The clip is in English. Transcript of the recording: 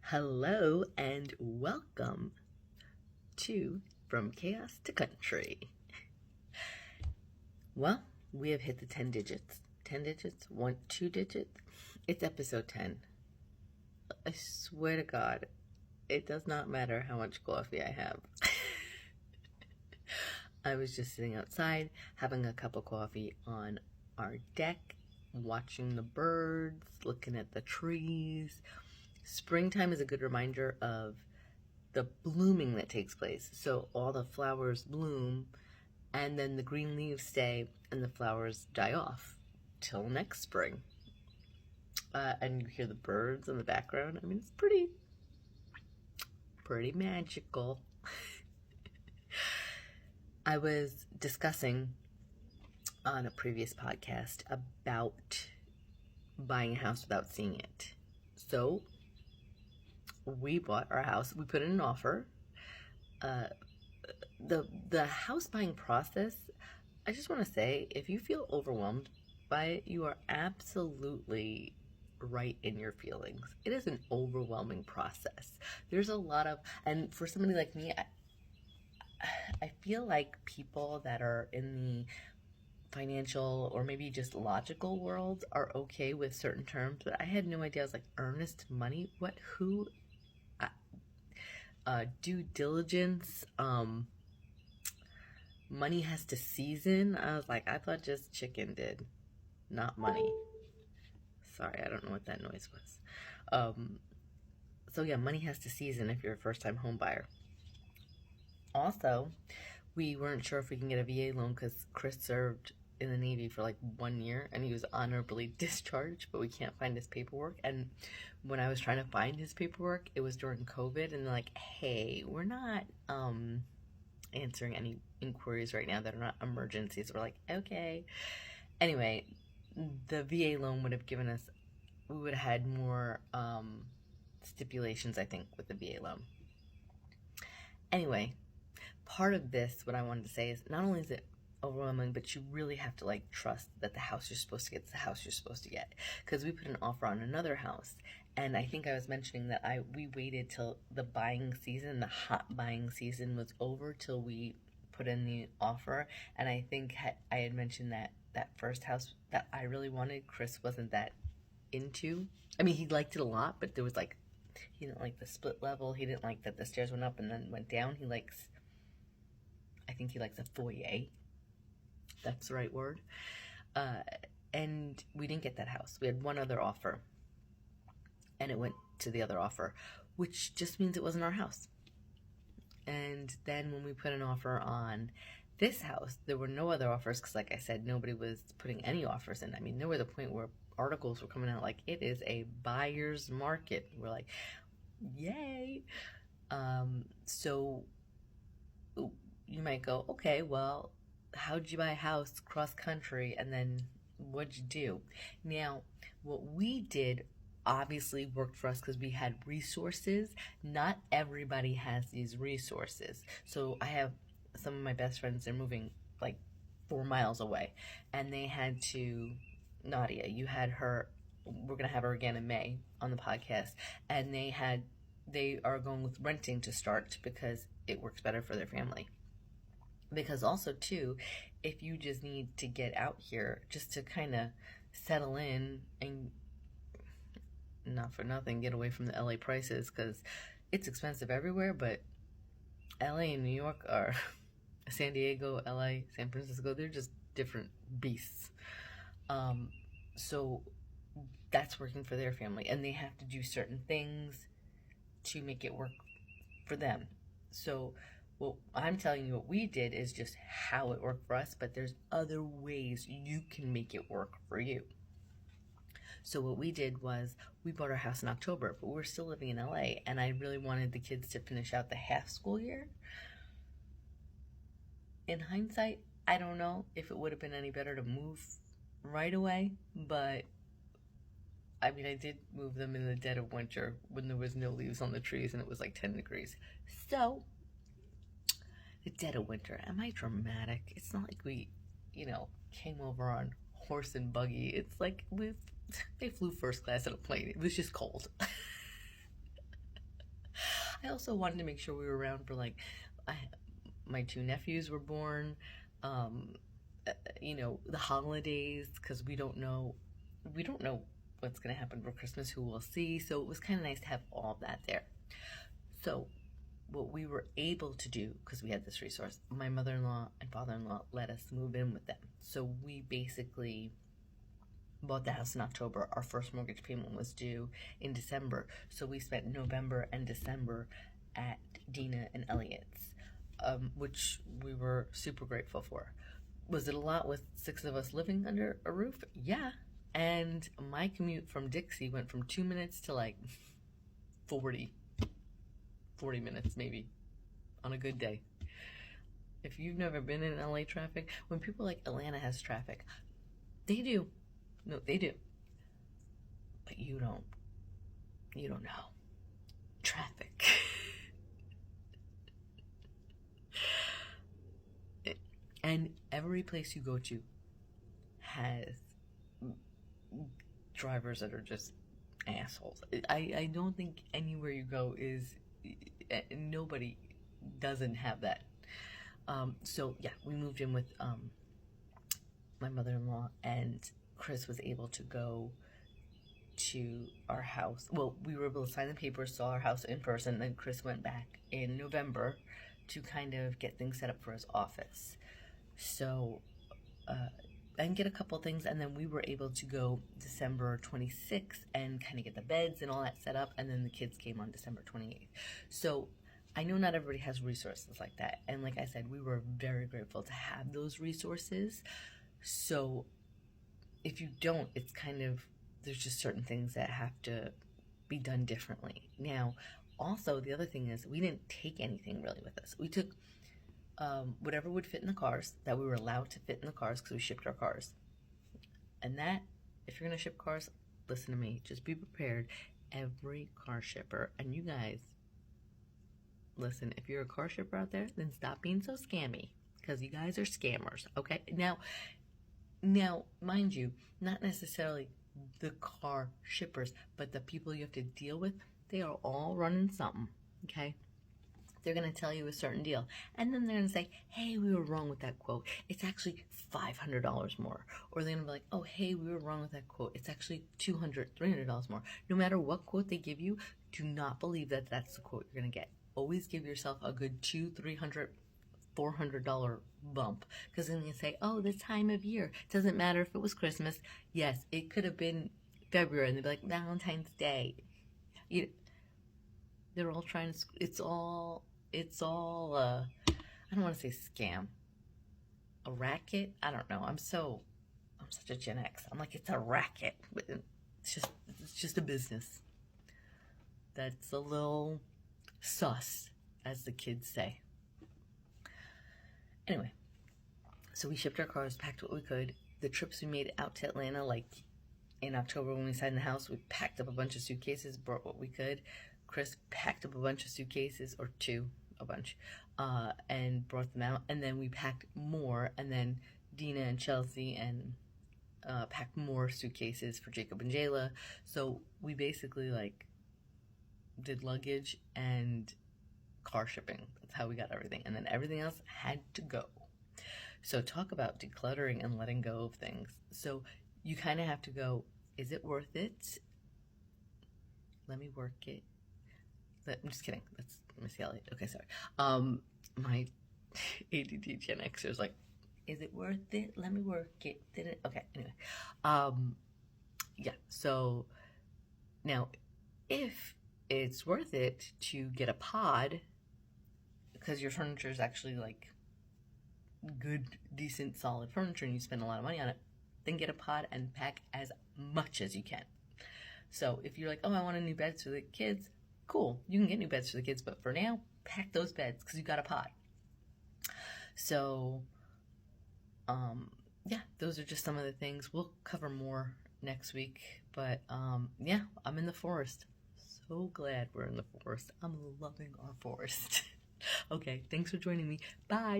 Hello and welcome to From Chaos to Country. Well, we have hit the 10 digits. 10 digits? 2 digits? It's episode 10. I swear to God, it does not matter how much coffee I have. I was just sitting outside having a cup of coffee on our deck, watching the birds, looking at the trees. Springtime is a good reminder of the blooming that takes place. So all the flowers bloom and then the green leaves stay and the flowers die off till next spring. And you hear the birds in the background. I mean, it's pretty magical. I was discussing on a previous podcast about buying a house without seeing it. So we bought our house. We put in an offer. The house buying process, I just want to say, if you feel overwhelmed by it, you are absolutely right in your feelings. It is an overwhelming process. There's a lot of, and for somebody like me, I feel like people that are in the financial or maybe just logical world are okay with certain terms, but I had no idea. I was like, earnest money? What? Who? Due diligence? Money has to season? I was like, I thought just chicken did, not money. Sorry, I don't know what that noise was. So yeah, money has to season if you're a first-time home buyer. Also, we weren't sure if we can get a VA loan because Chris served in the Navy for like 1 year and he was honorably discharged, but we can't find his paperwork. And when I was trying to find his paperwork, it was during COVID, and they're like, hey, we're not answering any inquiries right now that are not emergencies. We're like, okay. Anyway, the VA loan would have given us, we would have had more stipulations, I think, with the VA loan. Anyway, part of this, what I wanted to say is, not only is it overwhelming, but you really have to like trust that the house you're supposed to get is the house you're supposed to get. Because we put an offer on another house, and I think I was mentioning that we waited till the buying season, the hot buying season was over till we put in the offer. And I think I had mentioned that first house that I really wanted, Chris wasn't that into. I mean, he liked it a lot, but there was like, he didn't like the split level. He didn't like that the stairs went up and then went down. I think he likes a foyer. That's the right word. And we didn't get that house. We had one other offer, and it went to the other offer, which just means it wasn't our house. And then when we put an offer on this house, there were no other offers because, like I said, nobody was putting any offers in. I mean, there was a point where articles were coming out like, it is a buyer's market. We're like, yay. So you might go, okay, well, how'd you buy a house cross country, and then what'd you do? Now, what we did obviously worked for us because we had resources. Not everybody has these resources. So I have some of my best friends, they're moving like 4 miles away, and they had to, Nadia, you had her, we're going to have her again in May on the podcast, and they are going with renting to start because it works better for their family. Because also too, if you just need to get out here just to kind of settle in and, not for nothing, get away from the LA prices, because it's expensive everywhere, but LA and New York are San Diego, LA, San Francisco, they're just different beasts. So that's working for their family, and they have to do certain things to make it work for them. So what I'm telling you, what we did is just how it worked for us, but there's other ways you can make it work for you. So what we did was we bought our house in October, but we're still living in LA, and I really wanted the kids to finish out the half school year. In hindsight, I don't know if it would have been any better to move right away, but I mean, I did move them in the dead of winter when there was no leaves on the trees and it was like 10 degrees. So, the dead of winter. Am I dramatic? It's not like we, came over on horse and buggy. It's like they flew first class in a plane. It was just cold. I also wanted to make sure we were around for like, my 2 nephews were born, um, the holidays, because we don't know what's going to happen for Christmas, who we'll see. So it was kind of nice to have all that there. So what we were able to do, because we had this resource, my mother-in-law and father-in-law let us move in with them. So we basically bought the house in October. Our first mortgage payment was due in December. So we spent November and December at Dina and Elliot's, which we were super grateful for. Was it a lot with 6 of us living under a roof? Yeah. And my commute from Dixie went from 2 minutes to like 40 minutes maybe on a good day. If you've never been in LA traffic, when people like Atlanta has traffic, they do. No, they do. But you don't know. Traffic. And every place you go to has drivers that are just assholes. I don't think anywhere you go is, nobody doesn't have that. So yeah, we moved in with my mother-in-law, and Chris was able to go to our house. Well, we were able to sign the papers, saw our house in person, then Chris went back in November to kind of get things set up for his office. So, and get a couple things, and then we were able to go December 26th and kind of get the beds and all that set up, and then the kids came on December 28th. So I know not everybody has resources like that, and like I said, we were very grateful to have those resources. So if you don't, it's kind of, there's just certain things that have to be done differently. Now, also, the other thing is, we didn't take anything really with us. We took whatever would fit in the cars, that we were allowed to fit in the cars, because we shipped our cars. And that, if you're going to ship cars, listen to me, just be prepared. Every car shipper, and you guys, listen, if you're a car shipper out there, then stop being so scammy, because you guys are scammers, okay? Now, mind you, not necessarily the car shippers, but the people you have to deal with, they are all running something, okay? They're going to tell you a certain deal, and then they're going to say, hey, we were wrong with that quote. It's actually $500 more. Or they're going to be like, oh, hey, we were wrong with that quote. It's actually $200, $300 more. No matter what quote they give you, do not believe that that's the quote you're going to get. Always give yourself a good $200, $300, $400 bump, because then they say, oh, this time of year, it doesn't matter if it was Christmas. Yes, it could have been February, and they'd be like, Valentine's Day. They're all trying to, it's all I don't want to say scam, a racket. I don't know. I'm such a Gen X. I'm like, it's a racket, but it's just a business that's a little sus, as the kids say. Anyway, so we shipped our cars, packed what we could. The trips we made out to Atlanta, like in October when we signed the house, we packed up a bunch of suitcases, brought what we could. Chris packed up a bunch of suitcases, or a bunch, and brought them out. And then we packed more, and then Dina and Chelsea and packed more suitcases for Jacob and Jayla. So we basically like did luggage and car shipping. That's how we got everything. And then everything else had to go. So talk about decluttering and letting go of things. So you kind of have to go, is it worth it? Let me work it. I'm just kidding. That's Missy Elliott. Okay, sorry. My ADD Gen Xer is like, is it worth it? Let me work it. Did it? Okay, anyway. Yeah, so now if it's worth it to get a pod, because your furniture is actually like good, decent, solid furniture, and you spend a lot of money on it, then get a pod and pack as much as you can. So if you're like, oh, I want a new bed for the kids, cool, you can get new beds for the kids, but for now, pack those beds because you got a pod. So, yeah, those are just some of the things. We'll cover more next week, but yeah, I'm in the forest. So glad we're in the forest. I'm loving our forest. Okay, thanks for joining me. Bye.